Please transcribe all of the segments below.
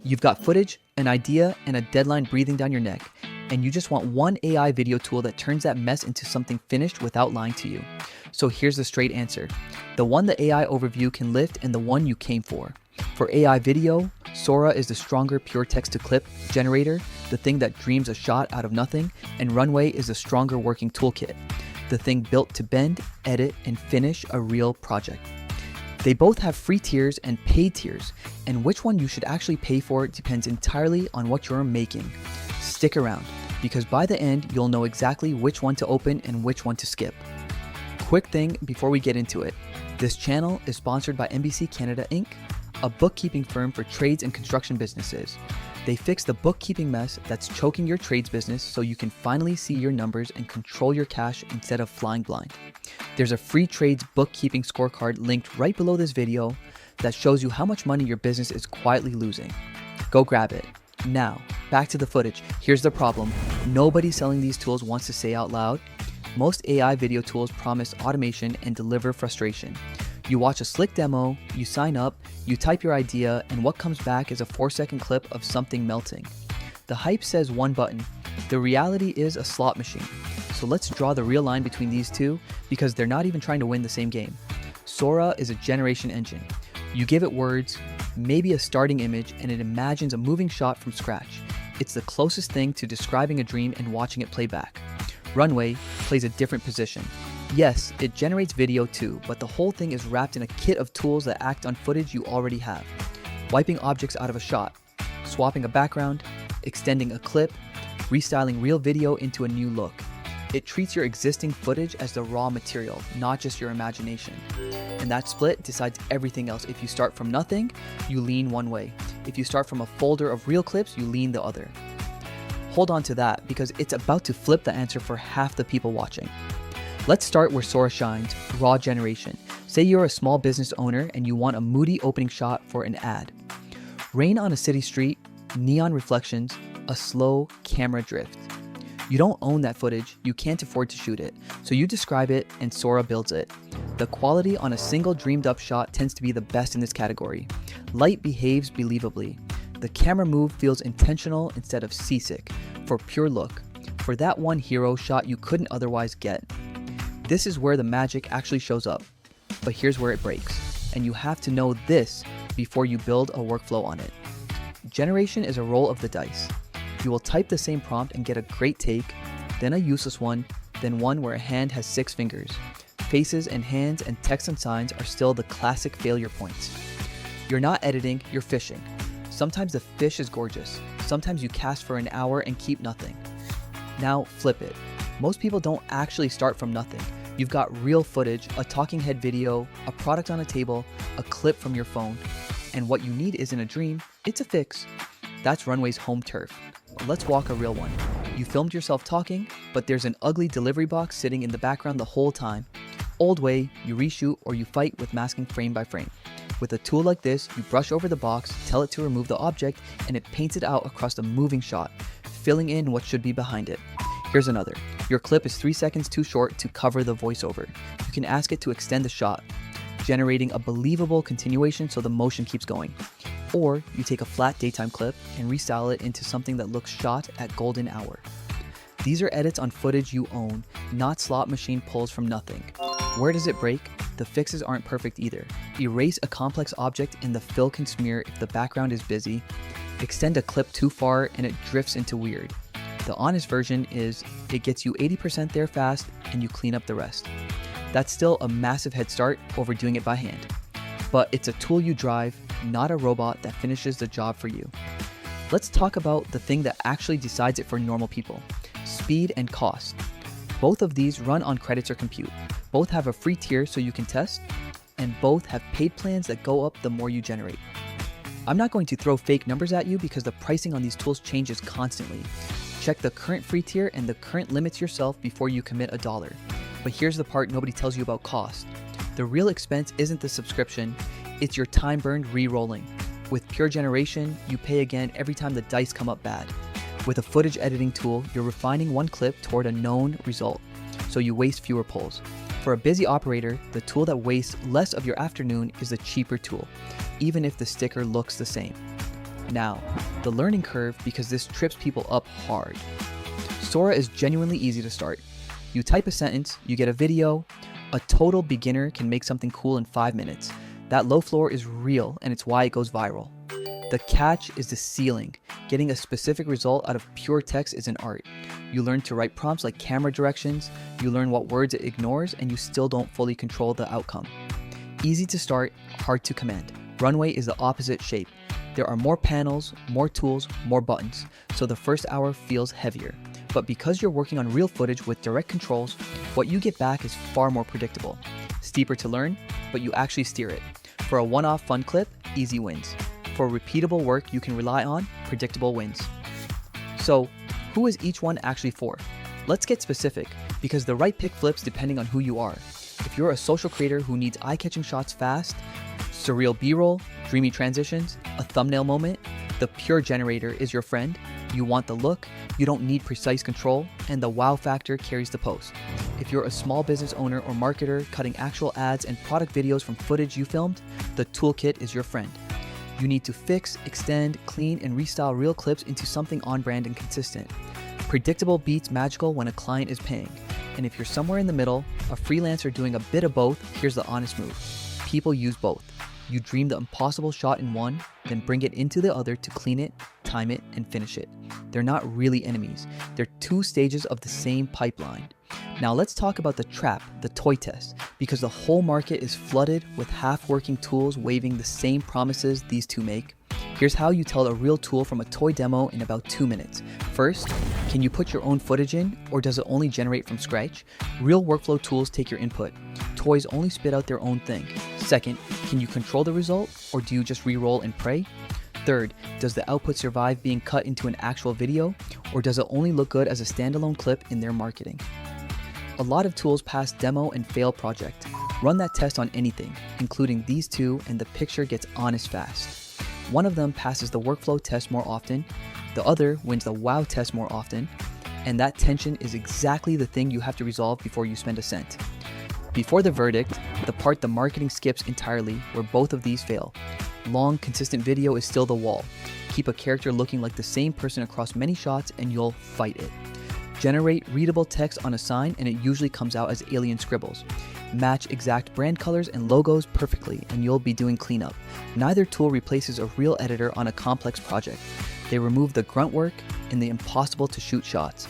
You've got footage, an idea, and a deadline breathing down your neck, and you just want one AI video tool that turns that mess into something finished without lying to you. So here's the straight answer. The one the AI overview can lift and the one you came for. For AI video, Sora is the stronger pure text-to-clip generator, the thing that dreams a shot out of nothing, and Runway is a stronger working toolkit, the thing built to bend, edit, and finish a real project. They both have free tiers and paid tiers, and which one you should actually pay for depends entirely on what you're making. Stick around, because by the end, you'll know exactly which one to open and which one to skip. Quick thing before we get into it, this channel is sponsored by NBC Canada Inc., a bookkeeping firm for trades and construction businesses. They fix the bookkeeping mess that's choking your trades business so you can finally see your numbers and control your cash instead of flying blind. There's a free trades bookkeeping scorecard linked right below this video that shows you how much money your business is quietly losing. Go grab it. Now, back to the footage. Here's the problem. Nobody selling these tools wants to say out loud. Most AI video tools promise automation and deliver frustration. You watch a slick demo, you sign up, you type your idea, and what comes back is a 4-second clip of something melting. The hype says one button. The reality is a slot machine. So let's draw the real line between these two because they're not even trying to win the same game. Sora is a generation engine. You give it words, maybe a starting image, and it imagines a moving shot from scratch. It's the closest thing to describing a dream and watching it play back. Runway plays a different position. Yes, it generates video too, but the whole thing is wrapped in a kit of tools that act on footage you already have. Wiping objects out of a shot, swapping a background, extending a clip, restyling real video into a new look. It treats your existing footage as the raw material, not just your imagination. And that split decides everything else. If you start from nothing, you lean one way. If you start from a folder of real clips, you lean the other. Hold on to that because it's about to flip the answer for half the people watching. Let's start where Sora shines, raw generation. Say you're a small business owner and you want a moody opening shot for an ad. Rain on a city street, neon reflections, a slow camera drift. You don't own that footage, you can't afford to shoot it, so you describe it and Sora builds it. The quality on a single dreamed up shot tends to be the best in this category. Light behaves believably. The camera move feels intentional instead of seasick, for pure look, for that one hero shot you couldn't otherwise get. This is where the magic actually shows up, but here's where it breaks, and you have to know this before you build a workflow on it. Generation is a roll of the dice. You will type the same prompt and get a great take, then a useless one, then one where a hand has 6 fingers. Faces and hands and text and signs are still the classic failure points. You're not editing, you're fishing. Sometimes the fish is gorgeous. Sometimes you cast for an hour and keep nothing. Now flip it. Most people don't actually start from nothing. You've got real footage, a talking head video, a product on a table, a clip from your phone. And what you need isn't a dream, it's a fix. That's Runway's home turf. Let's walk a real one. You filmed yourself talking, but there's an ugly delivery box sitting in the background the whole time. Old way, you reshoot or you fight with masking frame by frame. With a tool like this, you brush over the box, tell it to remove the object, and it paints it out across the moving shot, filling in what should be behind it. Here's another. Your clip is 3 seconds too short to cover the voiceover. You can ask it to extend the shot, generating a believable continuation so the motion keeps going. Or you take a flat daytime clip and restyle it into something that looks shot at golden hour. These are edits on footage you own, not slot machine pulls from nothing. Where does it break? The fixes aren't perfect either. Erase a complex object and the fill can smear if the background is busy. Extend a clip too far and it drifts into weird. The honest version is it gets you 80% there fast and you clean up the rest. That's still a massive head start over doing it by hand. But it's a tool you drive, not a robot that finishes the job for you. Let's talk about the thing that actually decides it for normal people. Speed and cost. Both of these run on credits or compute. Both have a free tier so you can test, and both have paid plans that go up the more you generate. I'm not going to throw fake numbers at you because the pricing on these tools changes constantly. Check the current free tier and the current limits yourself before you commit $1. But here's the part nobody tells you about cost. The real expense isn't the subscription, it's your time burned re-rolling. With pure generation, you pay again every time the dice come up bad. With a footage editing tool, you're refining one clip toward a known result, so you waste fewer pulls. For a busy operator, the tool that wastes less of your afternoon is the cheaper tool, even if the sticker looks the same. Now, the learning curve, because this trips people up hard. Sora is genuinely easy to start. You type a sentence, you get a video. A total beginner can make something cool in 5 minutes. That low floor is real, and it's why it goes viral. The catch is the ceiling. Getting a specific result out of pure text is an art. You learn to write prompts like camera directions, you learn what words it ignores, and you still don't fully control the outcome. Easy to start, hard to command. Runway is the opposite shape. There are more panels, more tools, more buttons, so the first hour feels heavier. But because you're working on real footage with direct controls, what you get back is far more predictable. Steeper to learn, but you actually steer it. For a one-off fun clip, easy wins. For repeatable work you can rely on, predictable wins. So, who is each one actually for? Let's get specific, because the right pick flips depending on who you are. If you're a social creator who needs eye-catching shots fast, surreal B-roll, dreamy transitions, a thumbnail moment, the pure generator is your friend. You want the look, you don't need precise control, and the wow factor carries the post. If you're a small business owner or marketer cutting actual ads and product videos from footage you filmed, the toolkit is your friend. You need to fix, extend, clean, and restyle real clips into something on brand and consistent. Predictable beats magical when a client is paying. And if you're somewhere in the middle, a freelancer doing a bit of both, here's the honest move. People use both. You dream the impossible shot in one, then bring it into the other to clean it, time it, and finish it. They're not really enemies. They're two stages of the same pipeline. Now let's talk about the trap, the toy test, because the whole market is flooded with half-working tools waving the same promises these two make. Here's how you tell a real tool from a toy demo in about 2 minutes. First, can you put your own footage in, or does it only generate from scratch? Real workflow tools take your input. Toys only spit out their own thing. Second, can you control the result, or do you just re-roll and pray? Third, does the output survive being cut into an actual video, or does it only look good as a standalone clip in their marketing? A lot of tools pass demo and fail project. Run that test on anything, including these two, and the picture gets honest fast. One of them passes the workflow test more often, the other wins the wow test more often, and that tension is exactly the thing you have to resolve before you spend a cent. Before the verdict, the part the marketing skips entirely, where both of these fail. Long, consistent video is still the wall. Keep a character looking like the same person across many shots and you'll fight it. Generate readable text on a sign and it usually comes out as alien scribbles. Match exact brand colors and logos perfectly and you'll be doing cleanup. Neither tool replaces a real editor on a complex project. They remove the grunt work and the impossible to shoot shots.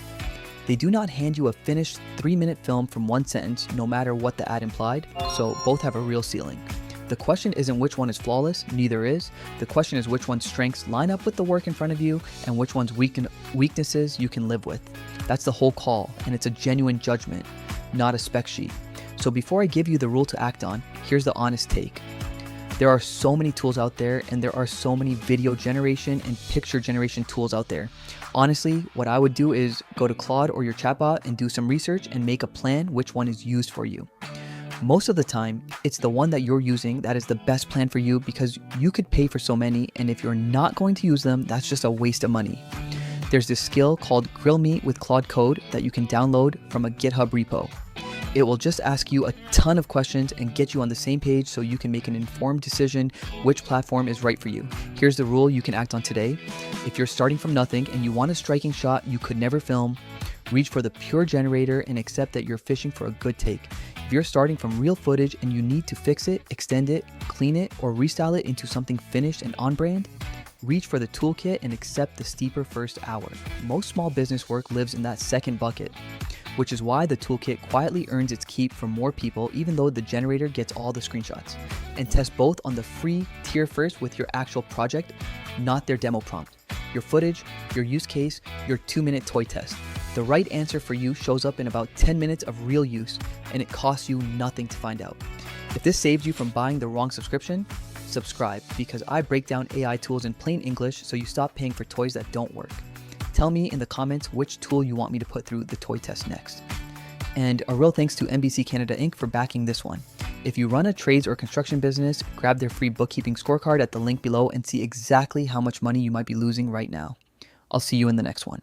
They do not hand you a finished 3-minute film from one sentence no matter what the ad implied, so both have a real ceiling. The question isn't which one is flawless, neither is. The question is which one's strengths line up with the work in front of you and which one's weaknesses you can live with. That's the whole call, and it's a genuine judgment, not a spec sheet. So before I give you the rule to act on, here's the honest take. There are so many tools out there, and there are so many video generation and picture generation tools out there. Honestly, what I would do is go to Claude or your chatbot and do some research and make a plan which one is used for you. Most of the time, it's the one that you're using that is the best plan for you because you could pay for so many, and if you're not going to use them, that's just a waste of money. There's this skill called Grill Meat with Claude Code that you can download from a GitHub repo. It will just ask you a ton of questions and get you on the same page so you can make an informed decision which platform is right for you. Here's the rule you can act on today. If you're starting from nothing and you want a striking shot you could never film, reach for the pure generator and accept that you're fishing for a good take. If you're starting from real footage and you need to fix it, extend it, clean it, or restyle it into something finished and on brand, reach for the toolkit and accept the steeper first hour. Most small business work lives in that second bucket, which is why the toolkit quietly earns its keep from more people even though the generator gets all the screenshots. And test both on the free tier first with your actual project, not their demo prompt. Your footage, your use case, your 2-minute toy test. The right answer for you shows up in about 10 minutes of real use, and it costs you nothing to find out. If this saves you from buying the wrong subscription, subscribe, because I break down AI tools in plain English so you stop paying for toys that don't work. Tell me in the comments which tool you want me to put through the toy test next. And a real thanks to NBC Canada Inc. for backing this one. If you run a trades or construction business, grab their free bookkeeping scorecard at the link below and see exactly how much money you might be losing right now. I'll see you in the next one.